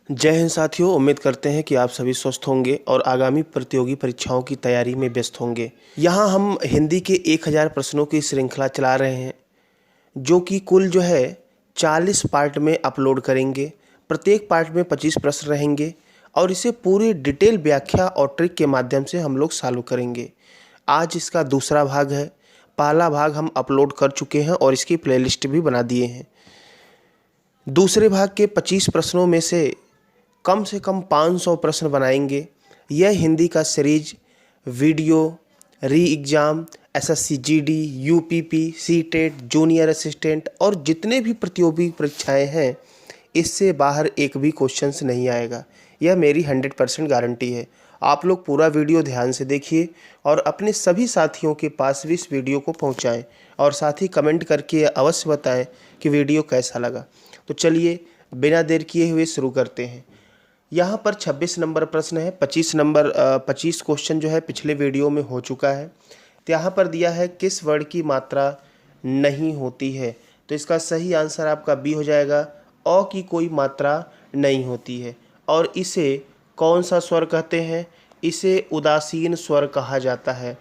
जय हिंद साथियों, उम्मीद करते हैं कि आप सभी स्वस्थ होंगे और आगामी प्रतियोगी परीक्षाओं की तैयारी में व्यस्त होंगे। यहाँ हम हिंदी के 1000 प्रश्नों की श्रृंखला चला रहे हैं, जो कि कुल 40 पार्ट में अपलोड करेंगे। प्रत्येक पार्ट में 25 प्रश्न रहेंगे और इसे पूरी डिटेल व्याख्या और ट्रिक के माध्यम से हम लोग सॉल्व करेंगे। आज इसका दूसरा भाग है। पहला भाग हम अपलोड कर चुके हैं और इसकी प्लेलिस्ट भी बना दिए हैं। दूसरे भाग के 25 प्रश्नों में से कम 500 प्रश्न बनाएंगे। यह हिंदी का सीरीज वीडियो, री exam, SSC GD, UPP, CTET, junior assistant और जितने भी प्रतियोगी परीक्षाएं हैं, इससे बाहर एक भी क्वेश्चंस नहीं आएगा। यह मेरी 100% गारंटी है। आप लोग पूरा वीडियो ध्यान से देखिए और अपने सभी साथियों के पास भी इस वीडियो को पहुंचाएं और साथ ही कमेंट करके अवश्य बताएं कि वीडियो कैसा लगा। तो चलिए बिना देर किए हुए शुरू करते हैं। यहाँ पर 26 नंबर प्रश्न है। 25 क्वेश्चन पिछले वीडियो में हो चुका है। तो यहाँ पर दिया है किस वर्ण की मात्रा नहीं होती है। तो इसका सही आंसर आपका बी हो जाएगा। अ की कोई मात्रा नहीं होती है। और इसे कौन सा स्वर कहते हैं? इसे उदासीन स्वर कहा जाता है।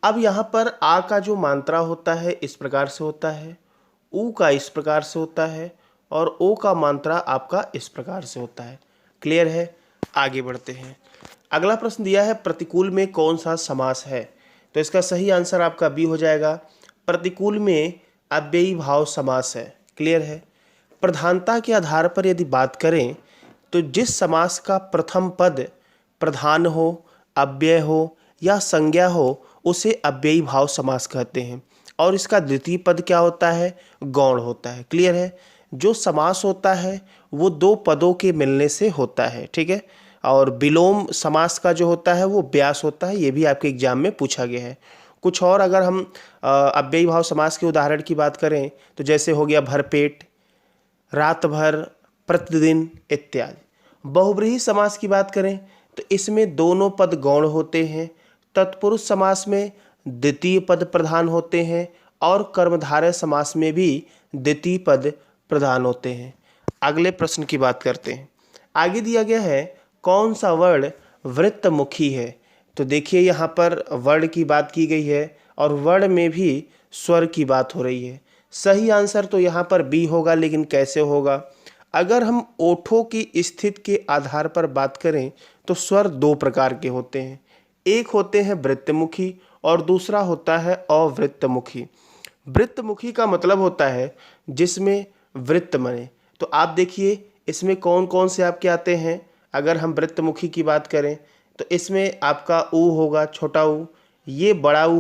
अब यहाँ पर आ का जो मात्रा होता है इस प्रकार से होता है, ऊ का इस प्रकार से होता है और ओ का मात्रा आपका इस प्रकार से होता है। क्लियर है? आगे बढ़ते हैं। अगला प्रश्न दिया है प्रतिकूल में कौन सा समास है। तो इसका सही आंसर आपका बी हो जाएगा। प्रतिकूल में अव्ययी भाव समास है। क्लियर है? प्रधानता के आधार पर यदि बात करें तो जिस समास का प्रथम पद प्रधान हो, अव्यय हो या संज्ञा हो, उसे अव्ययी भाव समास कहते हैं। और इसका द्वितीय पद क्या होता है? गौण होता है। क्लियर है? जो समास होता है वो दो पदों के मिलने से होता है। ठीक है? और विलोम समास का जो होता है वो व्यास होता है। ये भी आपके एग्जाम में पूछा गया है। कुछ और अगर हम अव्ययी भाव समास के उदाहरण की बात करें तो जैसे हो गया भरपेट, रात भर, प्रतिदिन इत्यादि। बहुब्रीहि समास की बात करें तो इसमें दोनों पद गौण होते हैं। तत्पुरुष समास में द्वितीय पद प्रधान होते हैं और कर्मधारय समास में भी द्वितीय पद प्रधान होते हैं। अगले प्रश्न की बात करते हैं। आगे दिया गया है कौन सा वर्ण वृत्तमुखी है। तो देखिए यहाँ पर वर्ण की बात की गई है और वर्ण में भी स्वर की बात हो रही है। सही आंसर तो यहाँ पर बी होगा, लेकिन कैसे होगा? अगर हम ओठों की स्थिति के आधार पर बात करें तो स्वर दो प्रकार के होते हैं। एक होते हैं वृत्तमुखी और दूसरा होता है अवृत्तमुखी। वृत्तमुखी का मतलब होता है जिसमें वृत्त बने। तो आप देखिए इसमें कौन कौन से आपके आते हैं। अगर हम वृत्तमुखी की बात करें तो इसमें आपका ऊ होगा, छोटा ऊ, ये बड़ा ऊ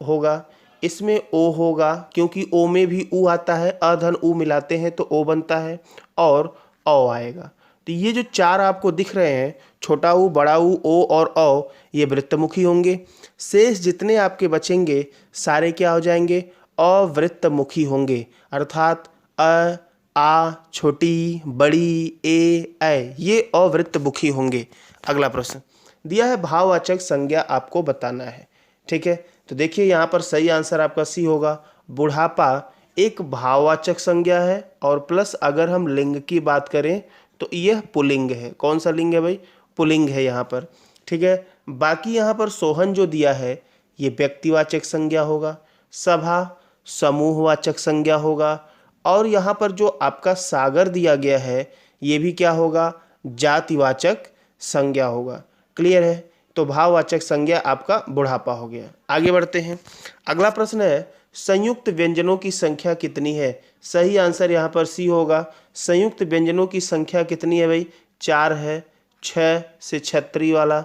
होगा, इसमें ओ होगा क्योंकि ओ में भी ऊ आता है, अधन ऊ मिलाते हैं तो ओ बनता है, और औ आएगा। तो ये जो चार आपको दिख रहे हैं, छोटा ऊ, बड़ा ऊ, ओ और औ, ये वृत्तमुखी होंगे। शेष जितने आपके बचेंगे सारे क्या हो जाएंगे? अवृत्तमुखी होंगे। अर्थात अ, आ, छोटी, बड़ी, ए, ये अवृत्तमुखी होंगे। अगला प्रश्न दिया है भाववाचक संज्ञा आपको बताना है। ठीक है? तो देखिए यहाँ पर सही आंसर आपका सी होगा। बुढ़ापा एक भाववाचक संज्ञा है और प्लस अगर हम लिंग की बात करें तो यह पुल्लिंग है। कौन सा लिंग है भाई? पुल्लिंग है यहाँ पर। ठीक है? बाकी यहाँ पर सोहन जो दिया है ये व्यक्तिवाचक संज्ञा होगा, सभा समूहवाचक संज्ञा होगा, और यहाँ पर जो आपका सागर दिया गया है ये भी क्या होगा? जातिवाचक संज्ञा होगा। क्लियर है? तो भाववाचक संज्ञा आपका बुढ़ापा हो गया। आगे बढ़ते हैं। अगला प्रश्न है संयुक्त व्यंजनों की संख्या कितनी है। सही आंसर यहाँ पर सी होगा। संयुक्त व्यंजनों की संख्या कितनी है भाई? 4 है। छ से छत्री वाला,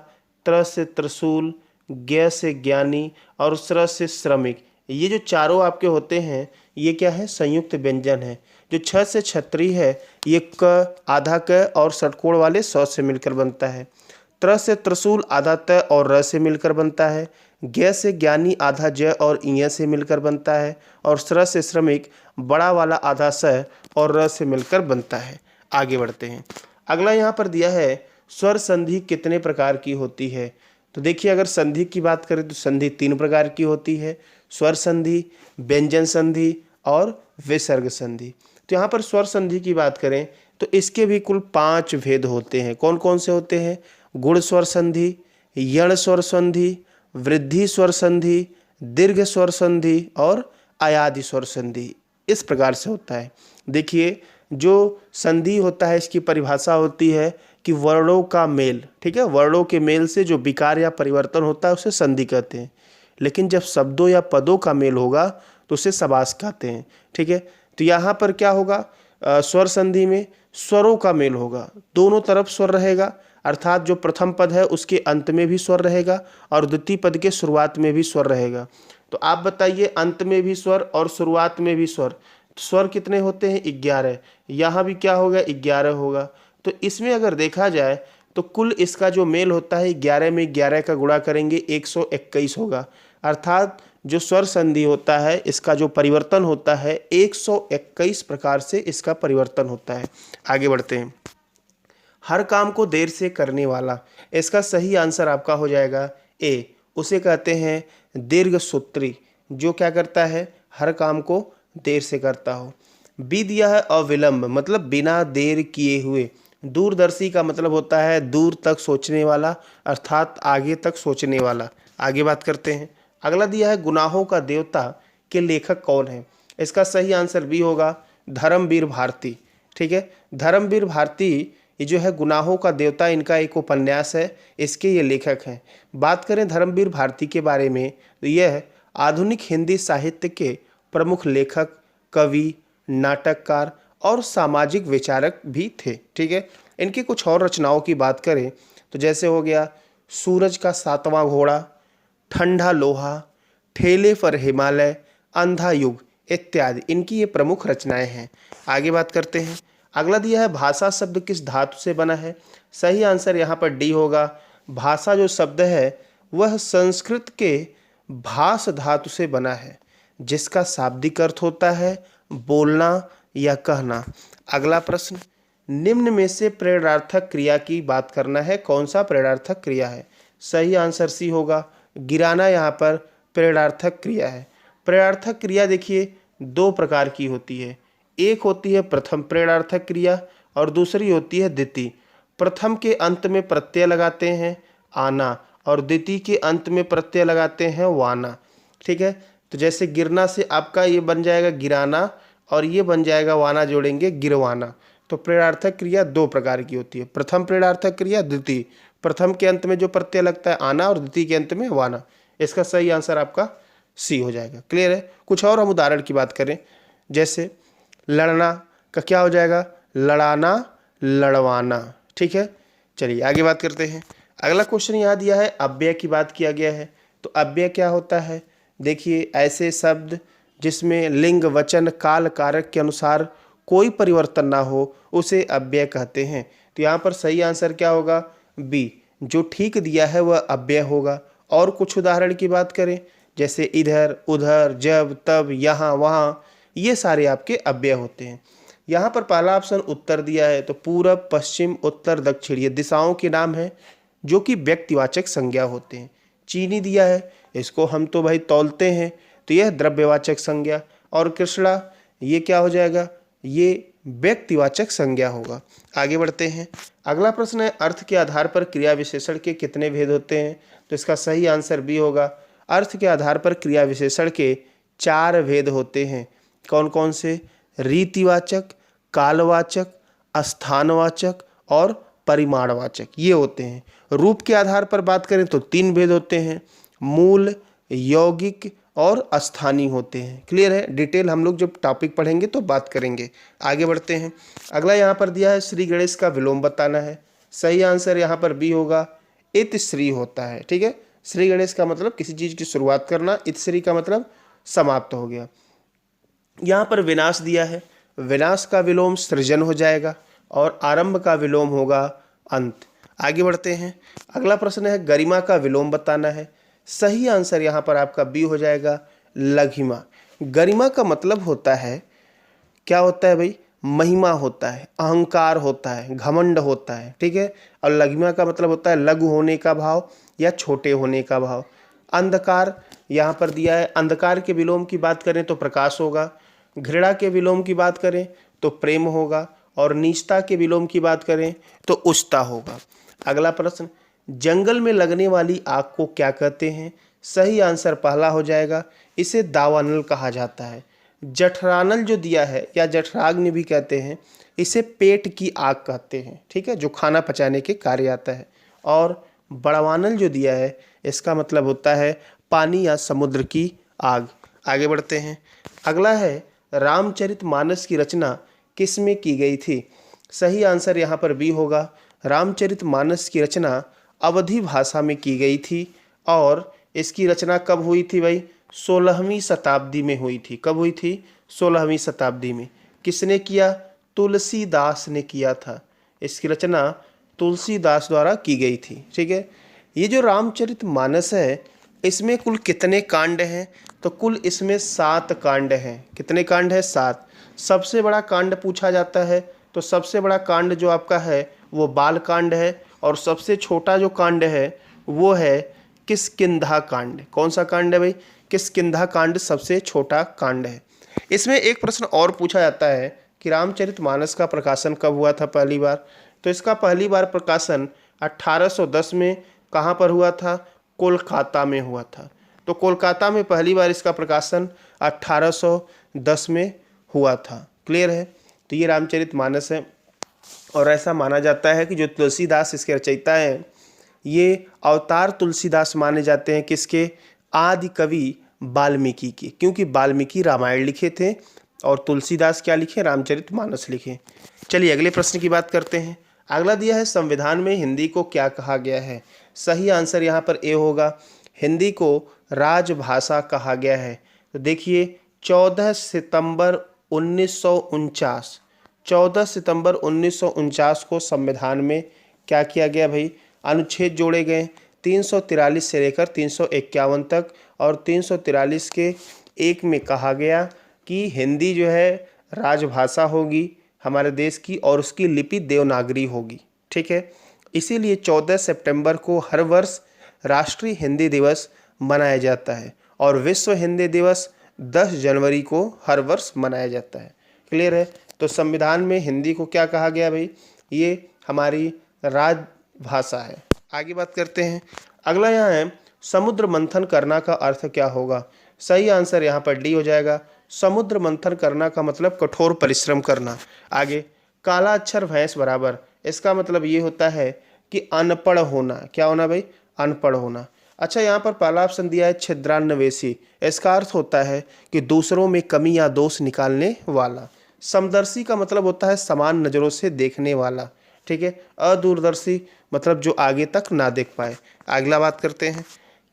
त्र से त्रिशूल, ज्ञ से ज्ञानी और श्र से श्रमिक, ये जो चारों आपके होते हैं ये क्या है? संयुक्त व्यंजन है। जो छ से छत्री है ये क, आधा क और षटकोण वाले स से मिलकर बनता है। त्र से त्रिशूल आधा त और र से मिलकर बनता है। ज्ञ से ज्ञानी आधा ज और इ से मिलकर बनता है। और श्र से श्रमिक बड़ा वाला आधा स और र से मिलकर बनता है। आगे बढ़ते हैं। अगला यहाँ पर दिया है स्वर संधि कितने प्रकार की होती है। तो देखिए अगर संधि की बात करें तो संधि 3 प्रकार की होती है। स्वर संधि, व्यंजन संधि और विसर्ग संधि। तो यहाँ पर स्वर संधि की बात करें तो इसके भी कुल 5 भेद होते हैं। कौन कौन से होते हैं? गुण स्वर संधि, यण स्वर संधि, वृद्धि स्वर संधि, दीर्घ स्वर संधि और अयादि स्वर संधि। इस प्रकार से होता है। देखिए, जो संधि होता है इसकी परिभाषा होती है कि वर्णों का मेल, ठीक है, वर्णों के मेल से जो विकार या परिवर्तन होता है उसे संधि कहते हैं। लेकिन जब शब्दों या पदों का मेल होगा तो उसे समास कहते हैं, ठीक है। तो यहाँ पर क्या होगा? स्वर संधि में स्वरों का मेल होगा, दोनों तरफ स्वर रहेगा, अर्थात जो प्रथम पद है उसके अंत में भी स्वर रहेगा और द्वितीय पद के शुरुआत में भी स्वर रहेगा। तो आप बताइए, अंत में भी स्वर और शुरुआत में भी स्वर, स्वर कितने होते हैं? 11। यहाँ भी क्या होगा? 11 होगा। तो इसमें अगर देखा जाए तो कुल इसका जो मेल होता है 11 में 11 का गुणा करेंगे 121 होगा। अर्थात जो स्वर संधि होता है इसका जो परिवर्तन होता है 121 प्रकार से इसका परिवर्तन होता है। आगे बढ़ते हैं। हर काम को देर से करने वाला, इसका सही आंसर आपका हो जाएगा ए। उसे कहते हैं दीर्घ सूत्री, जो क्या करता है? हर काम को देर से करता हो। बी दिया है अविलंब, मतलब बिना देर किए हुए। दूरदर्शी का मतलब होता है दूर तक सोचने वाला, अर्थात आगे तक सोचने वाला। आगे बात करते हैं। अगला दिया है गुनाहों का देवता के लेखक कौन है? इसका सही आंसर बी होगा, धर्मवीर भारती, ठीक है। धर्मवीर भारती ये जो है गुनाहों का देवता, इनका एक उपन्यास है, इसके ये लेखक हैं। बात करें धर्मवीर भारती के बारे में तो यह आधुनिक हिंदी साहित्य के प्रमुख लेखक, कवि, नाटककार और सामाजिक विचारक भी थे, ठीक है। इनकी कुछ और रचनाओं की बात करें तो जैसे हो गया सूरज का 7वां घोड़ा, ठंडा लोहा, ठेले पर हिमालय, अंधा युग इत्यादि इनकी ये प्रमुख रचनाएं हैं। आगे बात करते हैं। अगला दिया है भाषा शब्द किस धातु से बना है? सही आंसर यहाँ पर डी होगा। भाषा जो शब्द है वह संस्कृत के भास धातु से बना है, जिसका शाब्दिक अर्थ होता है बोलना या कहना। अगला प्रश्न, निम्न में से प्रेरणार्थक क्रिया की बात करना है, कौन सा प्रेरणार्थक क्रिया है? सही आंसर सी होगा, गिराना यहाँ पर प्रेरणार्थक क्रिया है। प्रेरणार्थक क्रिया देखिए 2 प्रकार की होती है, एक होती है प्रथम प्रेरणार्थक क्रिया और दूसरी होती है द्वितीय। प्रथम के अंत में प्रत्यय लगाते हैं आना और द्वितीय के अंत में प्रत्यय लगाते हैं वाना, ठीक है। तो जैसे गिरना से आपका ये बन जाएगा गिराना और ये बन जाएगा वाना, जोड़ेंगे गिरवाना। तो प्रेरणार्थक क्रिया 2 प्रकार की होती है, प्रथम प्रेरणार्थक क्रिया, द्वितीय। प्रथम के अंत में जो प्रत्यय लगता है आना और द्वितीय के अंत में वाना। इसका सही आंसर आपका सी हो जाएगा। क्लियर है? कुछ और हम उदाहरण की बात करें, जैसे लड़ना का क्या हो जाएगा? लड़ाना, लड़वाना, ठीक है। चलिए आगे बात करते हैं। अगला क्वेश्चन यहाँ दिया है अव्यय की बात किया गया है। तो अव्यय क्या होता है? देखिए, ऐसे शब्द जिसमें लिंग, वचन, काल, कारक के अनुसार कोई परिवर्तन ना हो उसे अव्यय कहते हैं। तो यहाँ पर सही आंसर क्या होगा? बी, जो ठीक दिया है वह अव्यय होगा। और कुछ उदाहरण की बात करें, जैसे इधर, उधर, जब, तब, यहाँ, वहाँ, ये सारे आपके अव्यय होते हैं। यहाँ पर पहला ऑप्शन उत्तर दिया है, तो पूरब, पश्चिम, उत्तर, दक्षिण ये दिशाओं के नाम हैं जो कि व्यक्तिवाचक संज्ञा होते हैं। चीनी दिया है, इसको हम तो भाई तौलते हैं, तो यह द्रव्यवाचक संज्ञा। और कृष्णा, ये क्या हो जाएगा? ये व्यक्तिवाचक संज्ञा होगा। आगे बढ़ते हैं। अगला प्रश्न है अर्थ के आधार पर क्रिया विशेषण के कितने भेद होते हैं? तो इसका सही आंसर बी होगा। अर्थ के आधार पर क्रिया विशेषण के 4 भेद होते हैं। कौन कौन से? रीतिवाचक, कालवाचक, स्थानवाचक और परिमाणवाचक, ये होते हैं। रूप के आधार पर बात करें तो 3 भेद होते हैं, मूल, यौगिक और स्थानीय होते हैं। क्लियर है? डिटेल हम लोग जब टॉपिक पढ़ेंगे तो बात करेंगे। आगे बढ़ते हैं। अगला यहाँ पर दिया है श्री गणेश का विलोम बताना है। सही आंसर यहाँ पर बी होगा, इत श्री होता है, ठीक है। श्री गणेश का मतलब किसी चीज़ की शुरुआत करना, इत श्री का मतलब समाप्त हो गया। यहाँ पर विनाश दिया है, विनाश का विलोम सृजन हो जाएगा और आरंभ का विलोम होगा अंत। आगे बढ़ते हैं। अगला प्रश्न है गरिमा का विलोम बताना है। सही आंसर यहाँ पर आपका बी हो जाएगा, लघिमा। गरिमा का मतलब होता है, क्या होता है भाई? महिमा होता है, अहंकार होता है, घमंड होता है, ठीक है। और लघिमा का मतलब होता है लघु होने का भाव या छोटे होने का भाव। अंधकार यहाँ पर दिया है, अंधकार के विलोम की बात करें तो प्रकाश होगा। घृणा के विलोम की बात करें तो प्रेम होगा। और नीचता के विलोम की बात करें तो उच्चता होगा। अगला प्रश्न, जंगल में लगने वाली आग को क्या कहते हैं? सही आंसर पहला हो जाएगा, इसे दावानल कहा जाता है। जठरानल जो दिया है या जठराग्नि भी कहते हैं, इसे पेट की आग कहते हैं, ठीक है, जो खाना पचाने के कार्य आता है। और बड़वानल जो दिया है, इसका मतलब होता है पानी या समुद्र की आग। आगे बढ़ते हैं। अगला है, रामचरितमानस की रचना किस में की गई थी? सही आंसर यहाँ पर बी होगा। रामचरितमानस की रचना अवधी भाषा में की गई थी और इसकी रचना कब हुई थी भाई? 16वीं शताब्दी में हुई थी। कब हुई थी? 16वीं शताब्दी में। किसने किया? तुलसीदास ने किया था। इसकी रचना तुलसीदास द्वारा की गई थी, ठीक है। ये जो रामचरितमानस है, इसमें कुल कितने कांड हैं? तो कुल इसमें 7 कांड हैं। कितने कांड हैं? 7। सबसे बड़ा कांड पूछा जाता है तो सबसे बड़ा कांड जो आपका है वो बाल कांड है, और सबसे छोटा जो कांड है वो है किष्किंधा कांड। कौन सा कांड है भाई? किष्किंधा कांड सबसे छोटा कांड है। इसमें एक प्रश्न और पूछा जाता है कि रामचरितमानस का प्रकाशन कब हुआ था पहली बार? तो इसका पहली बार प्रकाशन 1810 में कहाँ पर हुआ था? कोलकाता में हुआ था। तो कोलकाता में पहली बार इसका प्रकाशन 1810 में हुआ था। क्लियर है? तो ये रामचरितमानस है, और ऐसा माना जाता है कि जो तुलसीदास इसके रचयिता हैं, ये अवतार तुलसीदास माने जाते हैं। किसके? आदि कवि वाल्मीकि के, क्योंकि वाल्मीकि रामायण लिखे थे और तुलसीदास क्या लिखे? रामचरितमानस लिखे। चलिए अगले प्रश्न की बात करते हैं। अगला दिया है, संविधान में हिंदी को क्या कहा गया है? सही आंसर यहाँ पर ए होगा, हिंदी को राजभाषा कहा गया है। तो देखिए 14 सितंबर 1949 को संविधान में क्या किया गया भाई? अनुच्छेद जोड़े गए 343 से लेकर 351 तक, और 343 के 1 में कहा गया कि हिंदी जो है राजभाषा होगी हमारे देश की, और उसकी लिपि देवनागरी होगी, ठीक है। इसीलिए 14 सितंबर को हर वर्ष राष्ट्रीय हिंदी दिवस मनाया जाता है, और विश्व हिंदी दिवस 10 जनवरी को हर वर्ष मनाया जाता है। क्लियर है? तो संविधान में हिंदी को क्या कहा गया भाई? ये हमारी राजभाषा है। आगे बात करते हैं। अगला यहाँ है, समुद्र मंथन करना का अर्थ क्या होगा? सही आंसर यहाँ पर डी हो जाएगा। समुद्र मंथन करना का मतलब कठोर परिश्रम करना। आगे, काला अक्षर भैंस बराबर, इसका मतलब ये होता है कि अनपढ़ होना। क्या होना भाई? अनपढ़ होना। अच्छा, यहाँ पर पहला ऑप्शन दिया है छिद्रान्वेषी, इसका अर्थ होता है कि दूसरों में कमी या दोष निकालने वाला। समदर्शी का मतलब होता है समान नज़रों से देखने वाला, ठीक है। अदूरदर्शी मतलब जो आगे तक ना देख पाए। अगला बात करते हैं,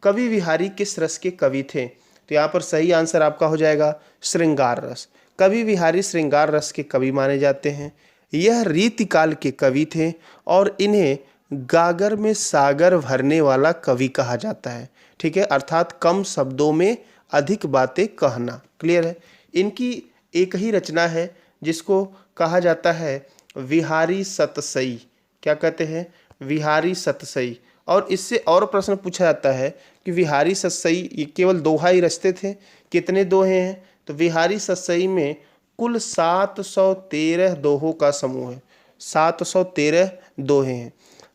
कवि बिहारी किस रस के कवि थे? तो यहाँ पर सही आंसर आपका हो जाएगा श्रृंगार रस। कवि बिहारी श्रृंगार रस के कवि माने जाते हैं। यह रीतिकाल के कवि थे और इन्हें गागर में सागर भरने वाला कवि कहा जाता है, ठीक है, अर्थात कम शब्दों में अधिक बातें कहना। क्लियर है? इनकी एक ही रचना है जिसको कहा जाता है विहारी सतसई। क्या कहते हैं? विहारी सतसई। और इससे और प्रश्न पूछा जाता है कि विहारी सतसई ये केवल दोहा ही रचते थे, कितने दोहे हैं? तो विहारी सतसई में कुल 713 दोहों का समूह है। 713 दोहे हैं।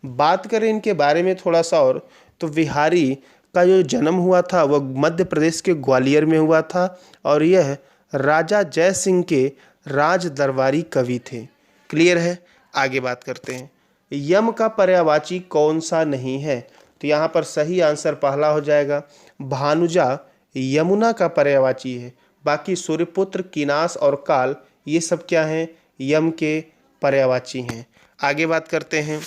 बात करें इनके बारे में थोड़ा सा और, तो विहारी का जो जन्म हुआ था वह मध्य प्रदेश के ग्वालियर में हुआ था, और यह राजा जय सिंह के राज दरबारी कवि थे। क्लियर है? आगे बात करते हैं, यम का पर्यायवाची कौन सा नहीं है? तो यहाँ पर सही आंसर पहला हो जाएगा, भानुजा यमुना का पर्यायवाची है। बाकी सूर्यपुत्र, किनास और काल ये सब क्या हैं? यम के पर्यायवाची हैं। आगे बात करते हैं,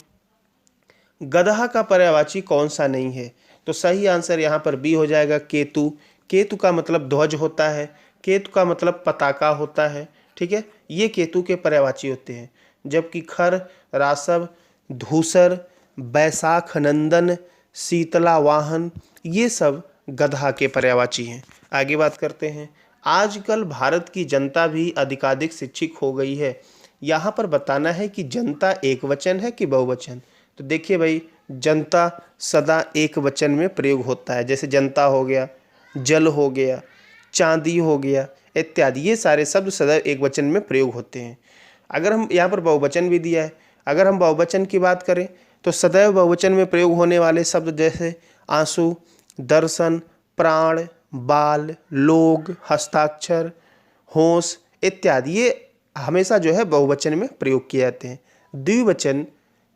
गदहा का पर्यायवाची कौन सा नहीं है? तो सही आंसर यहाँ पर बी हो जाएगा, केतु। केतु का मतलब ध्वज होता है, केतु का मतलब पताका होता है, ठीक है, ये केतु के पर्यायवाची होते हैं। जबकि खर, रासव, धूसर, बैसाख नंदन, शीतला वाहन ये सब गधा के पर्यायवाची हैं। आगे बात करते हैं, आजकल भारत की जनता भी अधिकाधिक शिक्षित हो गई है। यहाँ पर बताना है कि जनता एक वचन है कि बहुवचन। तो देखिए भाई, जनता सदा एक वचन में प्रयोग होता है, जैसे जनता हो गया, जल हो गया, चांदी हो गया इत्यादि, ये सारे शब्द सदैव एक वचन में प्रयोग होते हैं। अगर हम यहाँ पर बहुवचन भी दिया है, अगर हम बहुवचन की बात करें तो सदैव बहुवचन में प्रयोग होने वाले शब्द जैसे आंसू, दर्शन, प्राण, बाल, लोग, हस्ताक्षर, होश इत्यादि ये हमेशा जो है बहुवचन में प्रयोग किए जाते हैं। द्विवचन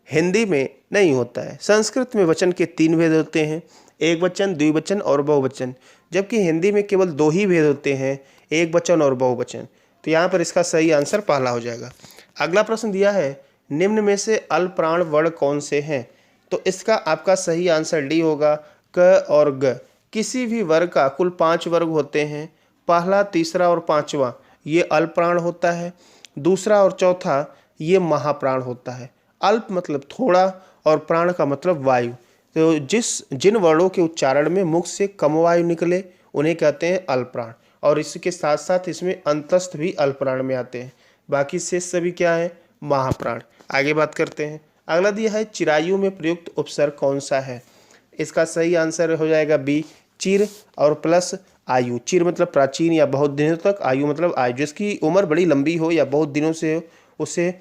हिंदी में नहीं होता है। संस्कृत में वचन के 3 भेद होते हैं, एक वचन, द्विवचन और बहुवचन, जबकि हिंदी में केवल 2 ही भेद होते हैं, एक वचन और बहुवचन। तो यहाँ पर इसका सही आंसर पहला हो जाएगा। अगला प्रश्न दिया है निम्न में से अल्पप्राण वर्ण कौन से हैं? तो इसका आपका सही आंसर डी होगा, क और ग। किसी भी वर्ग का कुल 5 वर्ग होते हैं, पहला, तीसरा और पांचवा ये अल्पप्राण होता है, दूसरा और चौथा ये महाप्राण होता है। अल्प मतलब थोड़ा और प्राण का मतलब वायु। तो जिन वर्णों के उच्चारण में मुख से कम वायु निकले उन्हें कहते हैं अल्पप्राण, और इसके साथ साथ इसमें अंतस्थ भी अल्पप्राण में आते हैं। बाकी शेष सभी क्या है? महाप्राण। आगे बात करते हैं। अगला दिया है चिरायु में प्रयुक्त उपसर्ग कौन सा है? इसका सही आंसर हो जाएगा बी, चिर और प्लस आयु। चिर मतलब प्राचीन या बहुत दिनों तक, आयु मतलब आयु जिसकी उम्र बड़ी लंबी हो या बहुत दिनों से हो उसे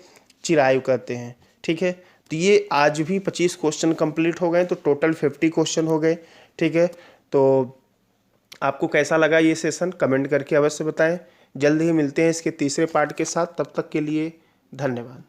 चिरायु कहते हैं। ठीक है, तो ये आज भी 25 क्वेश्चन कंप्लीट हो गए, तो टोटल 50 क्वेश्चन हो गए। ठीक है, तो आपको कैसा लगा ये सेशन कमेंट करके अवश्य बताएं। जल्द ही मिलते हैं इसके तीसरे पार्ट के साथ, तब तक के लिए धन्यवाद।